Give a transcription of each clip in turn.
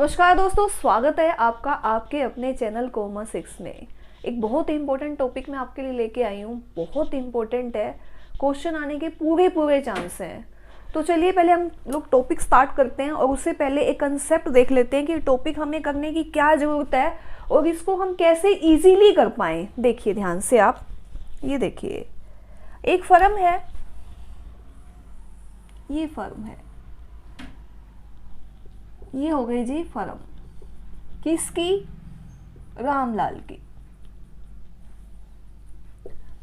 नमस्कार दोस्तों, स्वागत है आपका आपके अपने चैनल कॉमर्स 6 में। एक बहुत ही इंपॉर्टेंट टॉपिक मैं आपके लिए लेके आई हूँ। बहुत इंपॉर्टेंट है, क्वेश्चन आने के पूरे चांस हैं। तो चलिए पहले हम लोग टॉपिक स्टार्ट करते हैं और उससे पहले एक कंसेप्ट देख लेते हैं कि टॉपिक हमें करने की क्या ज़रूरत है और इसको हम कैसे ईजीली कर पाएँ। देखिए ध्यान से आप, ये देखिए एक फर्म है, ये फर्म है, ये हो गई जी फर्म किसकी? रामलाल की।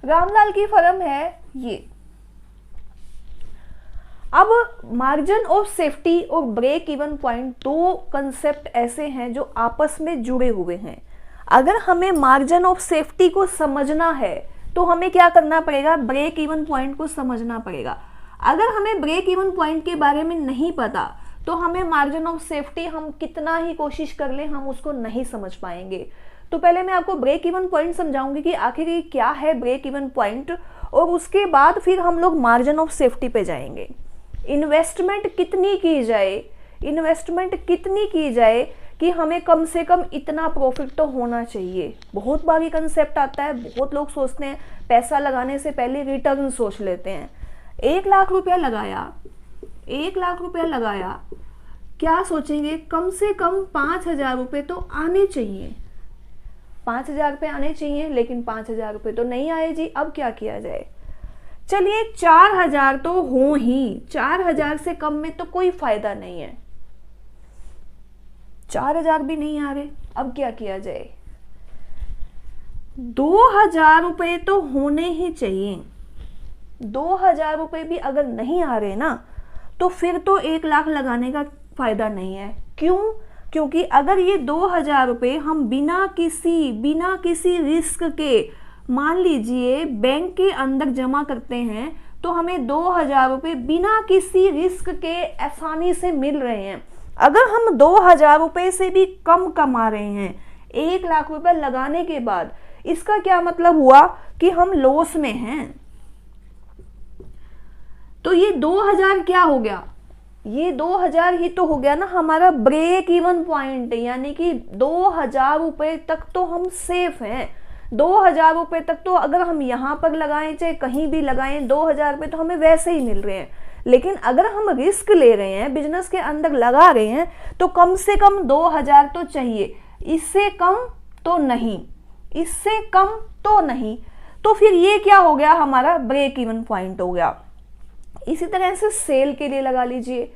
रामलाल की फर्म है ये। अब मार्जिन ऑफ सेफ्टी और ब्रेक इवन पॉइंट दो कंसेप्ट ऐसे हैं जो आपस में जुड़े हुए हैं। अगर हमें मार्जिन ऑफ सेफ्टी को समझना है तो हमें क्या करना पड़ेगा? ब्रेक इवन पॉइंट को समझना पड़ेगा। अगर हमें ब्रेक इवन पॉइंट के बारे में नहीं पता तो हमें मार्जिन ऑफ सेफ्टी हम कितना ही कोशिश कर ले हम उसको नहीं समझ पाएंगे। तो पहले मैं आपको ब्रेक इवन पॉइंट समझाऊंगी कि आखिर ये क्या है ब्रेक इवन पॉइंट, और उसके बाद फिर हम लोग मार्जिन ऑफ सेफ्टी पे जाएंगे। इन्वेस्टमेंट कितनी की जाए, इन्वेस्टमेंट कितनी की जाए कि हमें कम से कम इतना प्रॉफिट तो होना चाहिए। बहुत बार ये कंसेप्ट आता है, बहुत लोग सोचते हैं पैसा लगाने से पहले रिटर्न सोच लेते हैं। 1 लाख रुपया लगाया, 1 लाख रुपया लगाया, क्या सोचेंगे? कम से कम 5,000 रुपये तो आने चाहिए, 5,000 रुपये आने चाहिए, लेकिन 5,000 रुपये तो नहीं आए जी। अब क्या किया जाए? चलिए 4,000 तो हो ही, 4,000 से कम में तो कोई फायदा नहीं है। 4,000 भी नहीं आ रहे, अब क्या किया जाए? 2,000 रुपये तो होने ही चाहिए। 2,000 रुपये भी अगर नहीं आ रहे ना तो फिर तो 1 लाख लगाने का फायदा नहीं है। क्यों? क्योंकि अगर ये 2,000 रुपये हम बिना किसी रिस्क के, मान लीजिए बैंक के अंदर जमा करते हैं, तो हमें 2,000 रुपये बिना किसी रिस्क के आसानी से मिल रहे हैं। अगर हम 2,000 रुपये से भी कम कमा रहे हैं 1 लाख रुपये लगाने के बाद, इसका क्या मतलब हुआ कि हम लॉस में हैं। तो ये 2,000 क्या हो गया? ये 2,000 ही तो हो गया ना हमारा ब्रेक इवन पॉइंट, यानी कि 2,000 रुपये तक तो हम सेफ हैं। 2,000 रुपये तक तो अगर हम यहाँ पर लगाएं चाहे कहीं भी लगाएं, 2,000 रुपये तो हमें वैसे ही मिल रहे हैं। लेकिन अगर हम रिस्क ले रहे हैं, बिजनेस के अंदर लगा रहे हैं, तो कम से कम 2,000 तो चाहिए, इससे कम तो नहीं, इससे कम तो नहीं। तो फिर ये क्या हो गया? हमारा ब्रेक इवन पॉइंट हो गया। इसी तरह से सेल के लिए लगा लीजिए।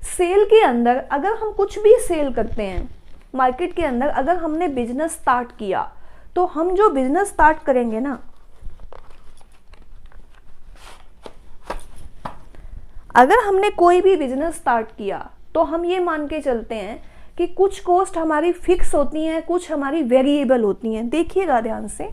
सेल के अंदर अगर हम कुछ भी सेल करते हैं मार्केट के अंदर, अगर हमने बिजनेस स्टार्ट किया, तो हम जो बिजनेस स्टार्ट करेंगे ना, अगर हमने कोई भी बिजनेस स्टार्ट किया तो हम ये मान के चलते हैं कि कुछ कॉस्ट हमारी फिक्स होती हैं, कुछ हमारी वेरिएबल होती हैं। देखिएगा ध्यान से,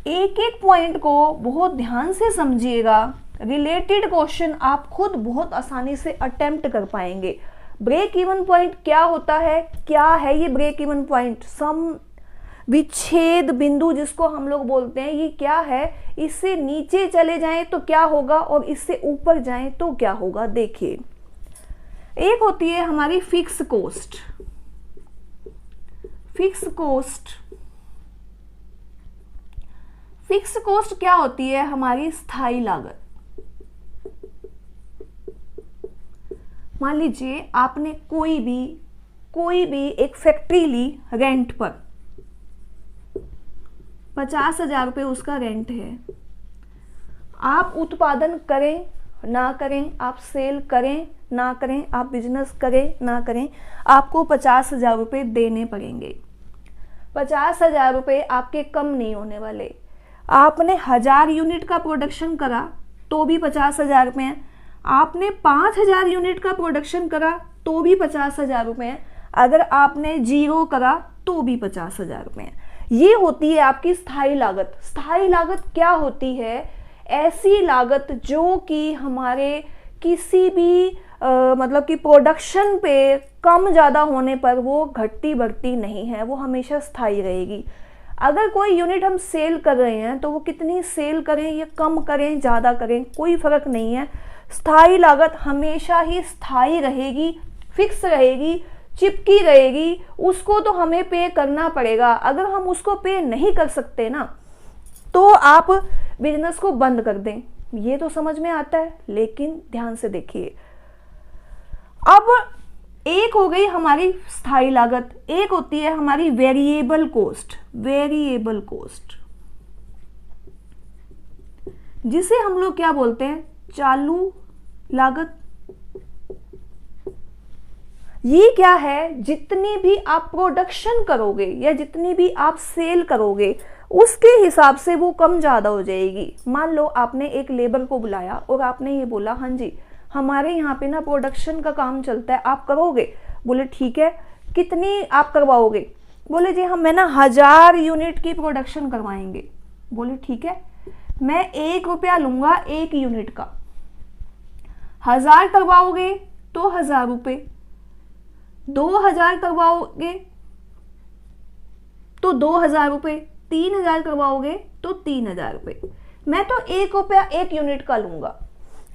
एक एक पॉइंट को बहुत ध्यान से समझिएगा। रिलेटेड क्वेश्चन आप खुद बहुत आसानी से अटेम्प्ट कर पाएंगे। ब्रेक इवन पॉइंट क्या होता है? क्या है ये ब्रेक इवन पॉइंट? सम विच्छेद बिंदु जिसको हम लोग बोलते हैं, ये क्या है? इससे नीचे चले जाएं तो क्या होगा और इससे ऊपर जाएं तो क्या होगा? देखिए, एक होती है हमारी fix cost. Fix cost, fix cost क्या होती है? हमारी स्थायी लागत। मान लीजिए आपने कोई भी एक फैक्ट्री ली रेंट पर, 50,000 रुपये उसका रेंट है। आप उत्पादन करें ना करें, आप सेल करें ना करें, आप बिजनेस करें ना करें, आपको 50,000 रुपये देने पड़ेंगे। 50,000 रुपये आपके कम नहीं होने वाले। आपने 1,000 यूनिट का प्रोडक्शन करा तो भी 50,000 रुपये हैं। आपने 5,000 यूनिट का प्रोडक्शन करा तो भी 50,000 रुपये हैं। अगर आपने 0 करा तो भी 50,000 रुपये हैं। ये होती है आपकी स्थायी लागत। स्थायी लागत क्या होती है? ऐसी लागत जो कि हमारे किसी भी मतलब कि प्रोडक्शन पे कम ज़्यादा होने पर वो घटती बढ़ती नहीं है, वो हमेशा स्थायी रहेगी। अगर कोई यूनिट हम सेल कर रहे हैं तो वो कितनी सेल करें या कम करें, ज़्यादा करें, कोई फर्क नहीं है। स्थायी लागत हमेशा ही स्थायी रहेगी, फिक्स रहेगी, चिपकी रहेगी, उसको तो हमें पे करना पड़ेगा। अगर हम उसको पे नहीं कर सकते ना, तो आप बिजनेस को बंद कर दें। ये तो समझ में आता है, लेकिन ध्यान से देखिए, अब एक हो गई हमारी स्थायी लागत, एक होती है हमारी वेरिएबल कोस्ट। वेरिएबल कोस्ट जिसे हम लोग क्या बोलते हैं, चालू लागत। ये क्या है, जितनी भी आप प्रोडक्शन करोगे या जितनी भी आप सेल करोगे उसके हिसाब से वो कम ज्यादा हो जाएगी। मान लो आपने एक लेबर को बुलाया और आपने ये बोला, हाँ जी हमारे यहाँ पे ना प्रोडक्शन का काम चलता है, आप करोगे? बोले ठीक है, कितनी आप करवाओगे? बोले जी हम ना 1000 यूनिट की प्रोडक्शन करवाएंगे। बोले ठीक है, मैं 1 रुपया लूंगा 1 यूनिट का। 1000 करवाओगे तो 1000 रुपये, 2000 करवाओगे तो 2000 रुपये, 3000 करवाओगे तो 3000 रुपये। मैं तो 1 रुपया 1 यूनिट का लूंगा।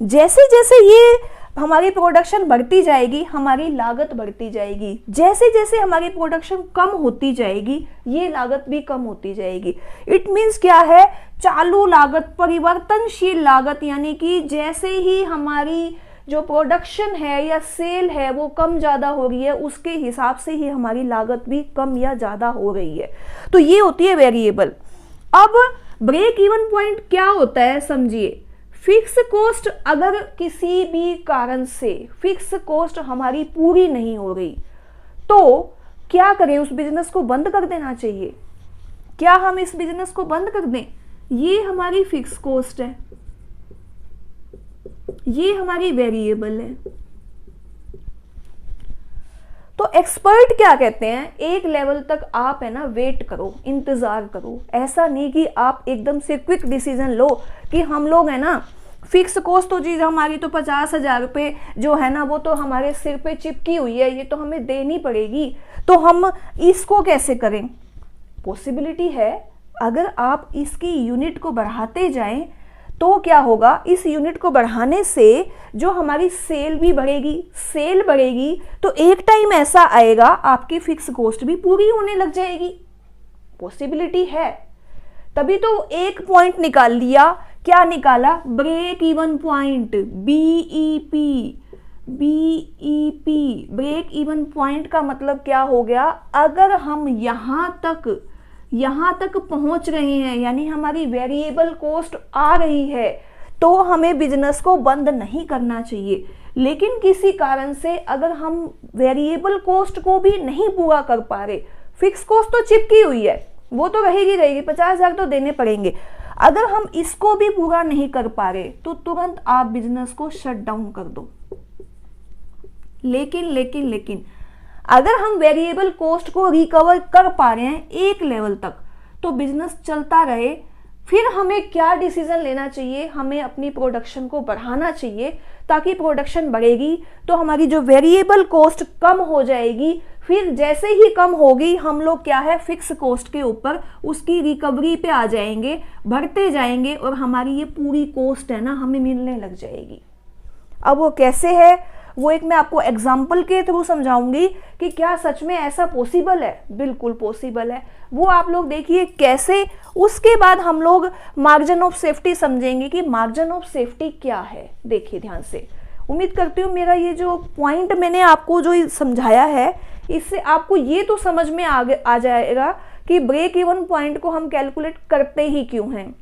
जैसे जैसे ये हमारी प्रोडक्शन बढ़ती जाएगी, हमारी लागत बढ़ती जाएगी। जैसे जैसे हमारी प्रोडक्शन कम होती जाएगी, ये लागत भी कम होती जाएगी। इट मीन्स क्या है, चालू लागत, परिवर्तनशील लागत, यानी कि जैसे ही हमारी जो प्रोडक्शन है या सेल है वो कम ज्यादा हो रही है, उसके हिसाब से ही हमारी लागत भी कम या ज्यादा हो रही है। तो ये होती है वेरिएबल। अब ब्रेक इवन पॉइंट क्या होता है, समझिए। फिक्स कॉस्ट, अगर किसी भी कारण से फिक्स कॉस्ट हमारी पूरी नहीं हो रही तो क्या करें, उस बिजनेस को बंद कर देना चाहिए। क्या हम इस बिजनेस को बंद कर दें? ये हमारी फिक्स कॉस्ट है, ये हमारी वेरिएबल है। तो एक्सपर्ट क्या कहते हैं, एक लेवल तक आप है ना वेट करो, इंतजार करो। ऐसा नहीं कि आप एकदम से क्विक डिसीजन लो कि हम लोग है ना फिक्स कॉस्ट तो चीज हमारी तो 50,000 रुपये जो है ना वो तो हमारे सिर पे चिपकी हुई है, ये तो हमें देनी पड़ेगी, तो हम इसको कैसे करें। पॉसिबिलिटी है, अगर आप इसकी यूनिट को बढ़ाते जाएं तो क्या होगा, इस यूनिट को बढ़ाने से जो हमारी सेल भी बढ़ेगी, सेल बढ़ेगी तो एक टाइम ऐसा आएगा आपकी फिक्स कॉस्ट भी पूरी होने लग जाएगी। पॉसिबिलिटी है। तभी तो एक पॉइंट निकाल लिया, क्या निकाला, break even point, BEP. BEP break even point का मतलब क्या हो गया, अगर हम यहां तक पहुंच रहे हैं, यानी हमारी वेरिएबल कॉस्ट आ रही है, तो हमें बिजनेस को बंद नहीं करना चाहिए। लेकिन किसी कारण से अगर हम वेरिएबल कॉस्ट को भी नहीं पूरा कर पा रहे, फिक्स कॉस्ट तो चिपकी हुई है, वो तो रहेगी, 50,000 तो देने पड़ेंगे, अगर हम इसको भी पूरा नहीं कर पा रहे तो तुरंत आप बिजनेस को शट डाउन कर दो। लेकिन अगर हम वेरिएबल कॉस्ट को रिकवर कर पा रहे हैं एक लेवल तक, तो बिजनेस चलता रहे। फिर हमें क्या डिसीजन लेना चाहिए, हमें अपनी प्रोडक्शन को बढ़ाना चाहिए, ताकि प्रोडक्शन बढ़ेगी तो हमारी जो वेरिएबल कॉस्ट कम हो जाएगी। फिर जैसे ही कम होगी, हम लोग क्या है फिक्स कॉस्ट के ऊपर उसकी रिकवरी पे आ जाएंगे, बढ़ते जाएंगे और हमारी ये पूरी कॉस्ट है ना हमें मिलने लग जाएगी। अब वो कैसे है, वो एक मैं आपको एग्जाम्पल के थ्रू समझाऊंगी कि क्या सच में ऐसा पॉसिबल है। बिल्कुल पॉसिबल है, वो आप लोग देखिए कैसे। उसके बाद हम लोग मार्जिन ऑफ सेफ्टी समझेंगे कि मार्जिन ऑफ सेफ्टी क्या है। देखिए ध्यान से, उम्मीद करती हूँ मेरा ये जो पॉइंट मैंने आपको जो समझाया है, इससे आपको ये तो समझ में आ जाएगा कि ब्रेक इवन पॉइंट को हम कैलकुलेट करते ही क्यों हैं,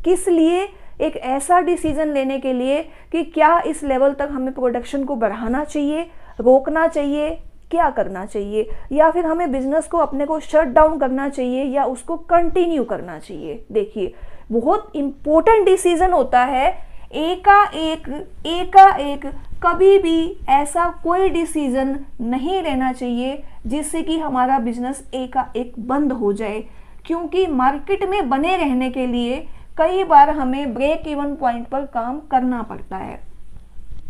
किस लिए। एक ऐसा डिसीजन लेने के लिए कि क्या इस लेवल तक हमें प्रोडक्शन को बढ़ाना चाहिए, रोकना चाहिए, क्या करना चाहिए, या फिर हमें बिजनेस को अपने को शट डाउन करना चाहिए या उसको कंटिन्यू करना चाहिए। देखिए बहुत इंपॉर्टेंट डिसीजन होता है। एकाएक कभी भी ऐसा कोई डिसीजन नहीं लेना चाहिए जिससे कि हमारा बिजनेस एकाएक बंद हो जाए, क्योंकि मार्केट में बने रहने के लिए कई बार हमें ब्रेक इवन पॉइंट पर काम करना पड़ता है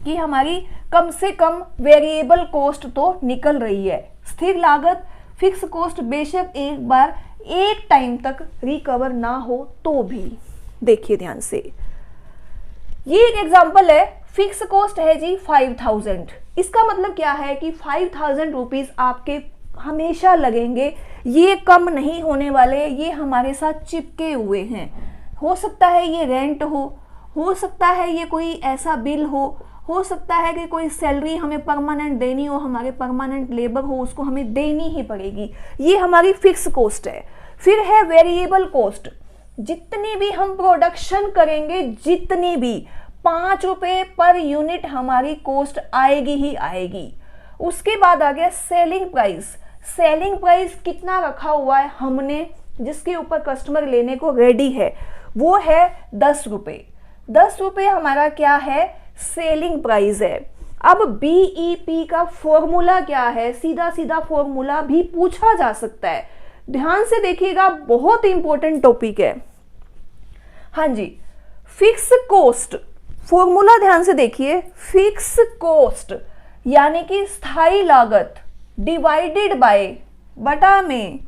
कि हमारी कम से कम वेरिएबल कॉस्ट तो निकल रही है। स्थिर लागत, फिक्स कॉस्ट बेशक एक बार एक टाइम तक रिकवर ना हो तो भी। देखिए ध्यान से, ये एक एग्जांपल है। फिक्स कॉस्ट है जी 5000, इसका मतलब क्या है कि 5000 रुपीज़ आपके हमेशा लगेंगे, ये कम नहीं होने वाले, ये हमारे साथ चिपके हुए हैं। हो सकता है ये रेंट हो सकता है ये कोई ऐसा बिल हो सकता है कि कोई सैलरी हमें परमानेंट देनी हो, हमारे परमानेंट लेबर हो, उसको हमें देनी ही पड़ेगी, ये हमारी फिक्स कॉस्ट है। फिर है वेरिएबल कॉस्ट, जितनी भी हम प्रोडक्शन करेंगे, जितनी भी 5 रुपए पर यूनिट हमारी कॉस्ट आएगी ही आएगी। उसके बाद आ गया सेलिंग प्राइस। सेलिंग प्राइस कितना रखा हुआ है हमने, जिसके ऊपर कस्टमर लेने को रेडी है, वो है 10 रुपए। 10 रुपए हमारा क्या है, सेलिंग प्राइस है। अब BEP का फॉर्मूला क्या है, सीधा सीधा फॉर्मूला भी पूछा जा सकता है, ध्यान से देखिएगा, बहुत इंपॉर्टेंट टॉपिक है। हाँ जी, फिक्स कॉस्ट फॉर्मूला ध्यान से देखिए, फिक्स कॉस्ट यानी कि स्थायी लागत डिवाइडेड बाय बटा में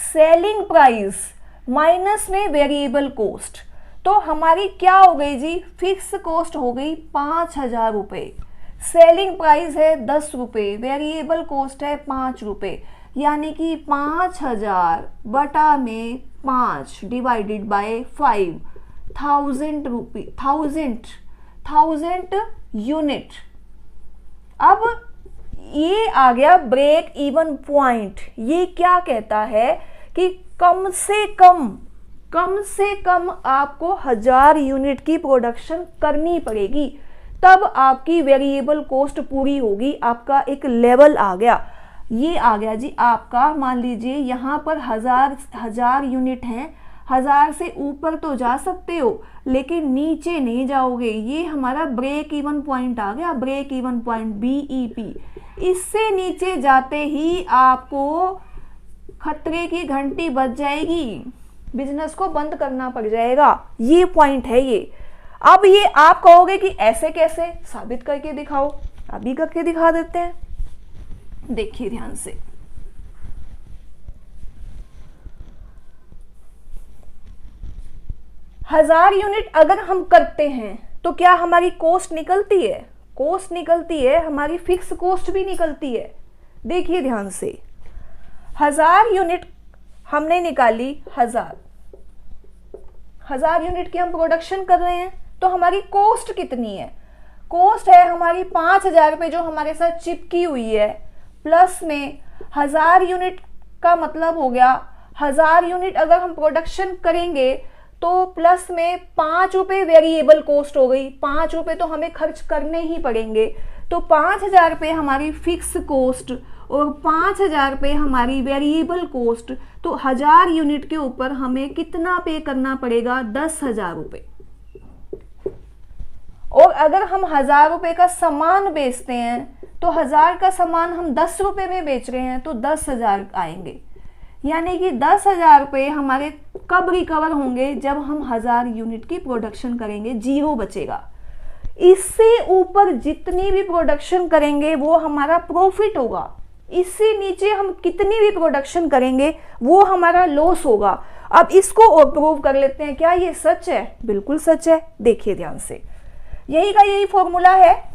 सेलिंग प्राइस माइनस में वेरिएबल कॉस्ट। तो हमारी क्या हो गई जी, फिक्स कॉस्ट हो गई 5000 रुपये, सेलिंग प्राइस है 10 रुपये, वेरिएबल कॉस्ट है 5 रुपये, यानी कि 5000 बटा में 5 डिवाइडेड बाय 5, 1000 रुपये, 1000 यूनिट। अब ये आ गया ब्रेक इवन पॉइंट। ये क्या कहता है कि कम से कम आपको 1000 यूनिट की प्रोडक्शन करनी पड़ेगी, तब आपकी वेरिएबल कॉस्ट पूरी होगी। आपका एक लेवल आ गया, ये आ गया जी आपका, मान लीजिए यहाँ पर 1000 यूनिट हैं, 1000 से ऊपर तो जा सकते हो लेकिन नीचे नहीं जाओगे। ये हमारा ब्रेक इवन पॉइंट आ गया, ब्रेक इवन पॉइंट BEP। इससे नीचे जाते ही आपको खतरे की घंटी बज जाएगी, बिजनेस को बंद करना पड़ जाएगा। ये पॉइंट है ये। अब ये आप कहोगे कि ऐसे कैसे, साबित करके दिखाओ, अभी करके दिखा देते हैं, देखिए ध्यान से। हजार यूनिट अगर हम करते हैं तो क्या हमारी कॉस्ट निकलती है, कॉस्ट निकलती है, हमारी फिक्स कॉस्ट भी निकलती है। देखिए ध्यान से, 1000 यूनिट हमने निकाली, 1000 यूनिट की हम प्रोडक्शन कर रहे हैं, तो हमारी कॉस्ट कितनी है, कॉस्ट है हमारी 5000 रुपये जो हमारे साथ चिपकी हुई है, प्लस में 1000 यूनिट का मतलब हो गया 1000 यूनिट अगर हम प्रोडक्शन करेंगे तो प्लस में 5 रुपये वेरिएबल कॉस्ट हो गई, 5 रुपये तो हमें खर्च करने ही पड़ेंगे। तो 5000 रुपये हमारी फिक्स कॉस्ट और 5000 रुपये हमारी वेरिएबल कॉस्ट, तो 1000 यूनिट के ऊपर हमें कितना पे करना पड़ेगा, 10,000 रुपये। और अगर हम 1000 रुपये का सामान बेचते हैं तो 1000 का सामान हम 10 रुपये में बेच रहे हैं तो 10,000 आएंगे, यानी कि 10,000 रुपये हमारे कब रिकवर होंगे, जब हम 1000 यूनिट की प्रोडक्शन करेंगे, जीरो बचेगा। इससे ऊपर जितनी भी प्रोडक्शन करेंगे वो हमारा प्रॉफिट होगा, इससे नीचे हम कितनी भी प्रोडक्शन करेंगे वो हमारा लॉस होगा। अब इसको और प्रूव कर लेते हैं, क्या ये सच है, बिल्कुल सच है। देखिए ध्यान से, यही का यही फॉर्मूला है,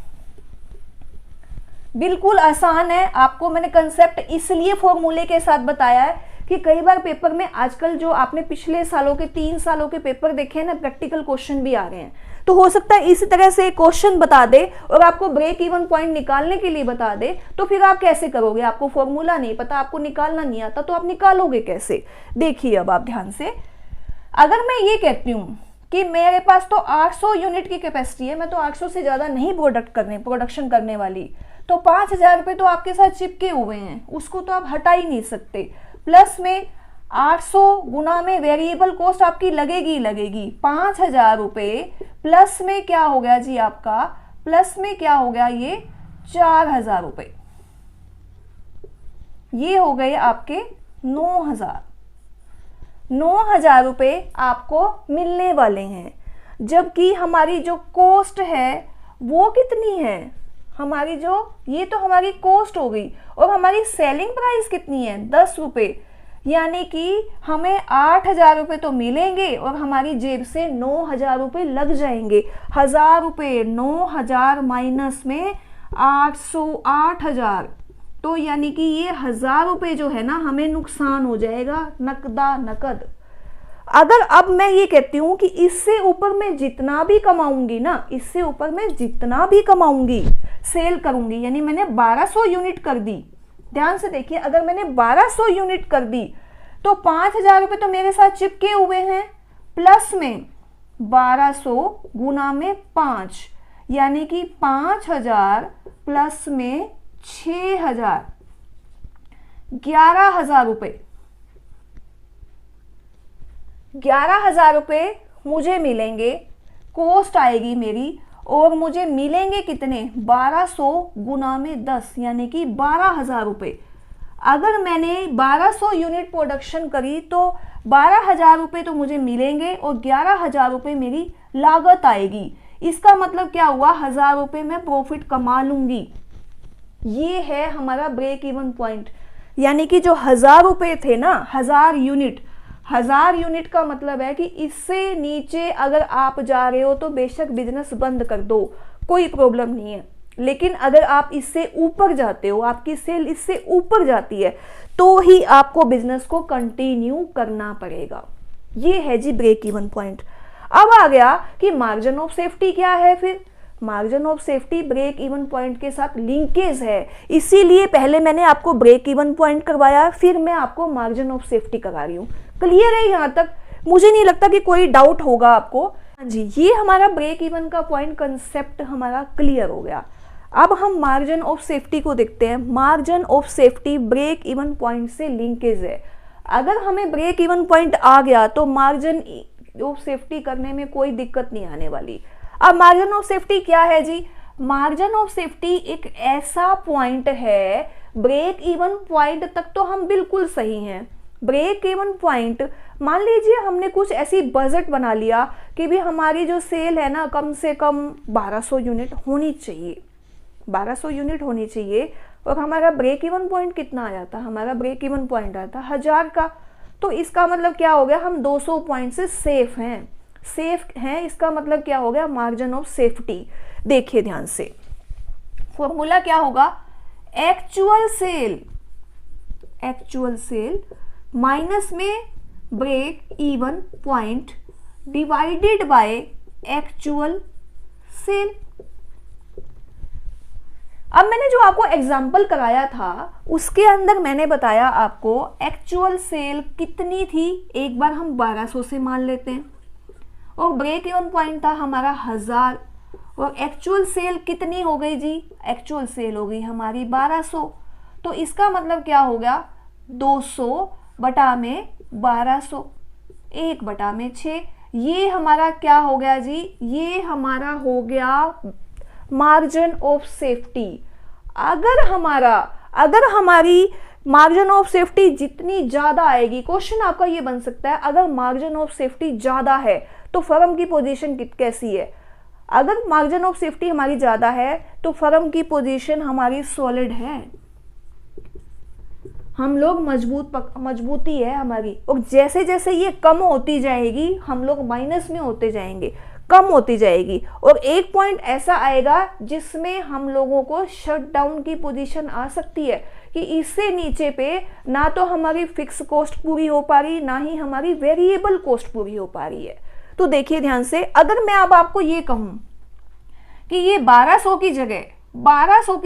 बिल्कुल आसान है। आपको मैंने कंसेप्ट इसलिए फॉर्मूले के साथ बताया है कि कई बार पेपर में आजकल जो आपने पिछले सालों के 3 सालों के पेपर देखे हैं ना, प्रैक्टिकल क्वेश्चन भी आ रहे हैं, तो हो सकता है इसी तरह से क्वेश्चन बता दे और आपको ब्रेक इवन पॉइंट निकालने के लिए बता दे, तो फिर आप कैसे करोगे, आपको फॉर्मूला नहीं पता, आपको निकालना नहीं आता, तो आप निकालोगे कैसे। देखिए अब आप ध्यान से, अगर मैं ये कहती हूँ कि मेरे पास तो 800 यूनिट की कैपेसिटी है, मैं तो 800 से ज्यादा नहीं प्रोडक्शन करने वाली, तो 5000 रुपये तो आपके साथ चिपके हुए हैं, उसको तो आप हटा ही नहीं सकते। प्लस में 800 गुना में वेरिएबल कॉस्ट आपकी लगेगी 5000 रुपये, प्लस में क्या हो गया जी आपका, प्लस में क्या हो गया, ये 4000 रुपये, ये हो गए आपके 9000 रुपये आपको मिलने वाले हैं। जबकि हमारी जो कॉस्ट है वो कितनी है, हमारी जो, ये तो हमारी कॉस्ट हो गई, और हमारी सेलिंग प्राइस कितनी है, 10 रुपये, यानी कि हमें 8000 रुपये तो मिलेंगे और हमारी जेब से 9000 रुपये लग जाएंगे। 1000 रुपये 9000 माइनस में 8,000, तो यानी कि ये 1,000 रुपये जो है ना हमें नुकसान हो जाएगा नकदा नकद। अगर अब मैं ये कहती हूं कि इससे ऊपर मैं जितना भी कमाऊंगी ना, इससे ऊपर मैं जितना भी कमाऊंगी सेल करूंगी, यानी मैंने 1200 यूनिट कर दी, ध्यान से देखिए, अगर मैंने 1200 यूनिट कर दी तो 5,000 रुपये तो मेरे साथ चिपके हुए हैं, प्लस में 1200 गुना में 5, यानी कि 5,000 प्लस में 6,000, 11,000 रुपये। 11,000 रुपये मुझे मिलेंगे, कॉस्ट आएगी मेरी, और मुझे मिलेंगे कितने, 1200 गुना में 10, यानी कि 12,000 रुपये। अगर मैंने 1200 यूनिट प्रोडक्शन करी तो 12,000 रुपये तो मुझे मिलेंगे और 11,000 रुपये मेरी लागत आएगी। इसका मतलब क्या हुआ, 1,000 रुपये मैं प्रॉफिट कमा लूंगी। ये है हमारा ब्रेक इवन पॉइंट, यानी कि जो 1,000 रुपये थे ना, 1,000 यूनिट, 1,000 यूनिट का मतलब है कि इससे नीचे अगर आप जा रहे हो तो बेशक बिजनेस बंद कर दो, कोई प्रॉब्लम नहीं है, लेकिन अगर आप इससे ऊपर जाते हो, आपकी सेल इससे ऊपर जाती है, तो ही आपको बिजनेस को कंटिन्यू करना पड़ेगा। ये है जी ब्रेक इवन पॉइंट। अब आ गया कि मार्जिन ऑफ सेफ्टी क्या है। फिर margin of safety break even point के साथ लिंकेज है, इसीलिए पहले मैंने आपको ब्रेक इवन पॉइंट करवाया, फिर मैं आपको मार्जिन ऑफ सेफ्टी करा रही हूँ। क्लियर है यहाँ तक? मुझे नहीं लगता कि कोई डाउट होगा आपको। हाँ जी, ये हमारा ब्रेक इवन का पॉइंट कंसेप्ट हमारा क्लियर हो गया। अब हम मार्जिन ऑफ सेफ्टी को देखते हैं। Margin of safety break even point से लिंकेज है। अगर हमें ब्रेक इवन पॉइंट आ गया तो मार्जिन ऑफ सेफ्टी करने में कोई दिक्कत नहीं आने वाली। अब मार्जिन ऑफ सेफ्टी क्या है जी? मार्जिन ऑफ सेफ्टी एक ऐसा पॉइंट है, ब्रेक इवन पॉइंट तक तो हम बिल्कुल सही हैं। ब्रेक इवन पॉइंट, मान लीजिए हमने कुछ ऐसी बजट बना लिया कि भी हमारी जो सेल है ना कम से कम 1200 यूनिट होनी चाहिए, 1200 यूनिट होनी चाहिए, और हमारा ब्रेक इवन पॉइंट कितना आ जाता? हमारा ब्रेक इवन पॉइंट आता 1,000 का। तो इसका मतलब क्या हो गया, हम 200 पॉइंट से सेफ हैं, सेफ हैं। इसका मतलब क्या हो गया, मार्जिन ऑफ सेफ्टी। देखिए ध्यान से, फॉर्मूला क्या होगा, एक्चुअल सेल माइनस में break even point divided by actual sale. अब मैंने जो आपको एग्जाम्पल कराया था उसके अंदर मैंने बताया आपको एक्चुअल सेल कितनी थी, एक बार हम 1200 से मान लेते हैं, और ब्रेक इवन पॉइंट था हमारा 1,000, और एक्चुअल सेल कितनी हो गई जी? एक्चुअल सेल हो गई हमारी 1200। तो इसका मतलब क्या हो गया, 200 बटा में 1200, 1 बटा में 6। ये हमारा क्या हो गया जी? ये हमारा हो गया मार्जिन ऑफ सेफ्टी। अगर हमारी मार्जिन ऑफ सेफ्टी जितनी ज्यादा आएगी, क्वेश्चन आपका ये बन सकता है, अगर मार्जिन ऑफ सेफ्टी ज्यादा है तो फर्म की पोजीशन कैसी है? अगर मार्जिन ऑफ सेफ्टी हमारी ज्यादा है तो फर्म की पोजीशन हमारी सॉलिड है, हम लोग मजबूती है हमारी। और जैसे जैसे ये कम होती जाएगी हम लोग माइनस में होते जाएंगे, कम होती जाएगी, और एक पॉइंट ऐसा आएगा जिसमें हम लोगों को शट डाउन की पोजीशन आ सकती है कि इससे नीचे पे ना तो हमारी फिक्स कॉस्ट पूरी हो पा रही, ना ही हमारी वेरिएबल कॉस्ट पूरी हो पा रही है। तो देखिए ध्यान से, अगर मैं अब आपको ये कहूं कि ये 1200 की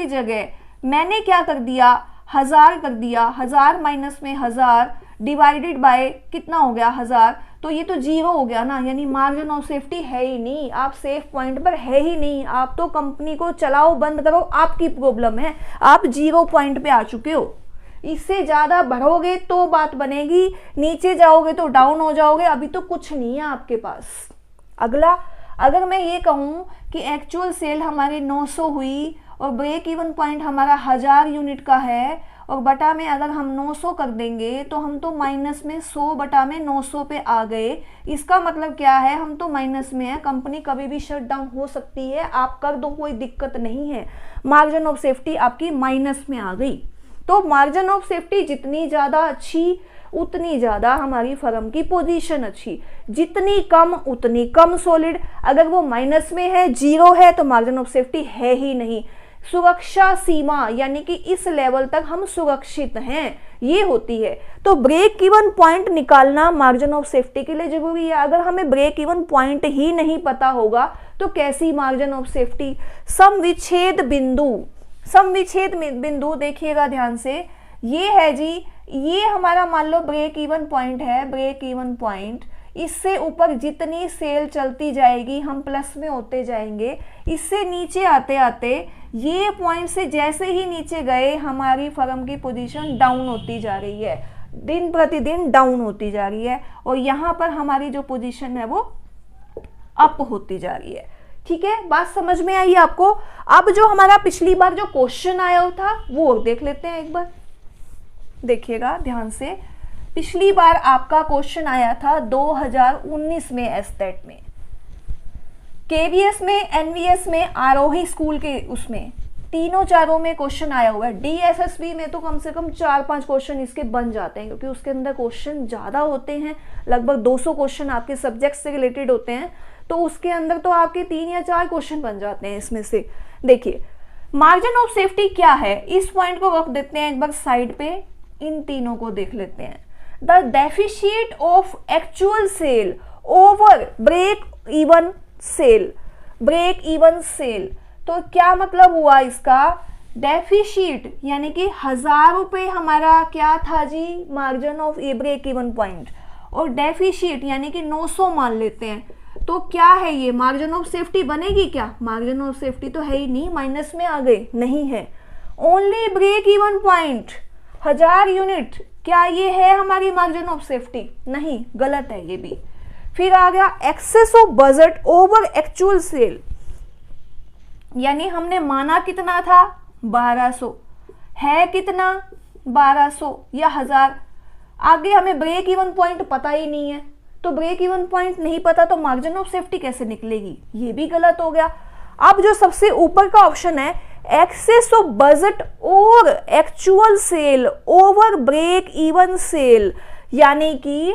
जगह मैंने क्या कर दिया, 1,000 कर दिया, 1,000 माइनस में 1,000 डिवाइडेड बाय कितना हो गया 1,000, तो ये तो 0 हो गया ना, यानी मार्जिन ऑफ सेफ्टी है ही नहीं, आप सेफ पॉइंट पर है ही नहीं। आप तो कंपनी को चलाओ बंद करो, आपकी प्रॉब्लम है, आप 0 पॉइंट पे आ चुके हो। इससे ज्यादा बढ़ोगे तो बात बनेगी, नीचे जाओगे तो डाउन हो जाओगे, अभी तो कुछ नहीं है आपके पास। अगला, अगर मैं ये कहूं कि एक्चुअल सेल हमारी 900 हुई और ब्रेक इवन पॉइंट हमारा 1,000 यूनिट का है, और बटा में अगर हम 900 कर देंगे तो हम तो माइनस में 100 बटा में 900 पे आ गए। इसका मतलब क्या है, हम तो माइनस में है, कंपनी कभी भी शट डाउन हो सकती है, आप कर दो कोई दिक्कत नहीं है, मार्जिन ऑफ सेफ्टी आपकी माइनस में आ गई। तो मार्जिन ऑफ सेफ्टी जितनी ज्यादा अच्छी उतनी ज्यादा हमारी फर्म की पोजीशन अच्छी, जितनी कम उतनी कम सॉलिड। अगर वो माइनस में है, 0 है, तो मार्जिन ऑफ सेफ्टी है ही नहीं। सुरक्षा सीमा, यानी कि इस लेवल तक हम सुरक्षित हैं, ये होती है। तो ब्रेक इवन पॉइंट निकालना मार्जिन ऑफ सेफ्टी के लिए जरूरी है। अगर हमें ब्रेक इवन पॉइंट ही नहीं पता होगा तो कैसी मार्जिन ऑफ सेफ्टी। सम विच्छेद बिंदु देखिएगा ध्यान से, ये है जी, ये हमारा मान लो ब्रेक इवन पॉइंट है, ब्रेक इवन पॉइंट। इससे ऊपर जितनी सेल चलती जाएगी हम प्लस में होते जाएंगे, इससे नीचे आते आते ये पॉइंट से जैसे ही नीचे गए हमारी फर्म की पोजीशन डाउन होती जा रही है, दिन प्रतिदिन डाउन होती जा रही है, और यहाँ पर हमारी जो पोजीशन है वो अप होती जा रही है। ठीक है, बात समझ में आई आपको। अब जो हमारा पिछली बार जो क्वेश्चन आया था वो देख लेते हैं एक बार, देखिएगा ध्यान से। पिछली बार आपका क्वेश्चन आया था 2019 में एसटेट में, केवीएस में, एनवीएस में, आरोही स्कूल के उसमें, तीनों चारों में क्वेश्चन आया हुआ है। डीएसएसबी में तो कम से कम 4-5 क्वेश्चन इसके बन जाते हैं, क्योंकि उसके अंदर क्वेश्चन ज्यादा होते हैं, लगभग 200 क्वेश्चन आपके सब्जेक्ट से रिलेटेड होते हैं, तो उसके अंदर तो आपके 3 या 4 क्वेश्चन बन जाते हैं इसमें से। देखिए मार्जिन ऑफ सेफ्टी क्या है, इस पॉइंट को रख देते हैं एक बार साइड पे, इन तीनों को देख लेते हैं। The deficit of actual sale over break even sale, break even sale, तो क्या मतलब हुआ इसका, डेफिशिएट यानी कि 1000 रुपए हमारा क्या था जी, margin of break even point, और डेफिशिएट यानी कि 900 मान लेते हैं, तो क्या है ये, मार्जिन ऑफ सेफ्टी बनेगी क्या, मार्जिन ऑफ सेफ्टी तो है ही नहीं, माइनस में आ गए, नहीं है। Only break even point 1000 unit, क्या ये है हमारी मार्जिन ऑफ सेफ्टी, नहीं, गलत है ये भी। फिर आ गया excess of budget over actual sale, यानी हमने माना कितना था 1200, है कितना 1200 या 1000, आगे हमें ब्रेक इवन पॉइंट पता ही नहीं है, तो ब्रेक इवन पॉइंट नहीं पता तो मार्जिन ऑफ सेफ्टी कैसे निकलेगी, ये भी गलत हो गया। अब जो सबसे ऊपर का ऑप्शन है, एक्सेस ऑफ बजट और actual sale over break even sale, यानी कि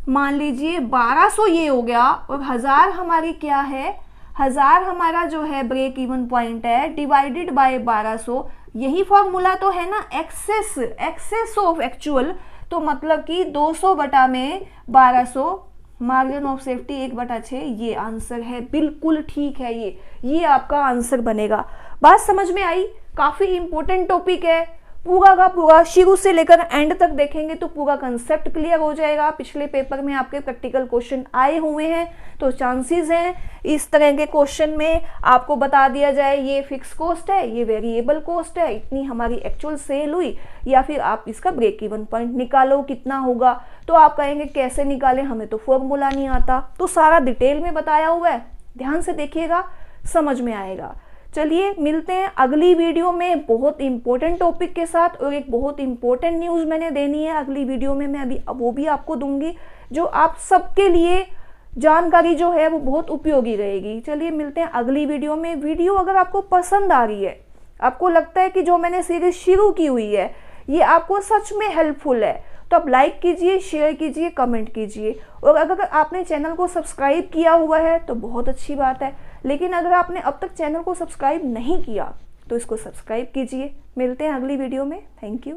मान लीजिए 1200 ये हो गया और 1000 हमारी क्या है, 1000 हमारा जो है ब्रेक इवन पॉइंट है, डिवाइडेड बाय 1200, यही फॉर्मूला तो है ना, एक्सेस ऑफ एक्चुअल, तो मतलब कि 200 बटा में 1200, मार्जिन ऑफ सेफ्टी 1/6, ये आंसर है, बिल्कुल ठीक है, ये आपका आंसर बनेगा। बात समझ में आई, काफी इंपॉर्टेंट टॉपिक है, पूरा का पूरा शुरू से लेकर एंड तक देखेंगे तो पूरा कंसेप्ट क्लियर हो जाएगा। पिछले पेपर में आपके प्रैक्टिकल क्वेश्चन आए हुए हैं, तो चांसेस हैं इस तरह के क्वेश्चन में आपको बता दिया जाए ये फिक्स कॉस्ट है, ये वेरिएबल कॉस्ट है, इतनी हमारी एक्चुअल सेल हुई, या फिर आप इसका ब्रेक इवन पॉइंट निकालो कितना होगा, तो आप कहेंगे कैसे निकालें, हमें तो फॉर्मूला नहीं आता, तो सारा डिटेल में बताया हुआ है, ध्यान से देखिएगा, समझ में आएगा। चलिए मिलते हैं अगली वीडियो में बहुत इंपॉर्टेंट टॉपिक के साथ, और एक बहुत इंपॉर्टेंट न्यूज़ मैंने देनी है अगली वीडियो में, मैं अभी वो भी आपको दूंगी, जो आप सबके लिए जानकारी जो है वो बहुत उपयोगी रहेगी। चलिए मिलते हैं अगली वीडियो में। वीडियो अगर आपको पसंद आ रही है, आपको लगता है कि जो मैंने सीरीज शुरू की हुई है ये आपको सच में हेल्पफुल है, तो आप लाइक कीजिए, शेयर कीजिए, कमेंट कीजिए, और अगर आपने चैनल को सब्सक्राइब किया हुआ है तो बहुत अच्छी बात है, लेकिन अगर आपने अब तक चैनल को सब्सक्राइब नहीं किया तो इसको सब्सक्राइब कीजिए। मिलते हैं अगली वीडियो में, थैंक यू।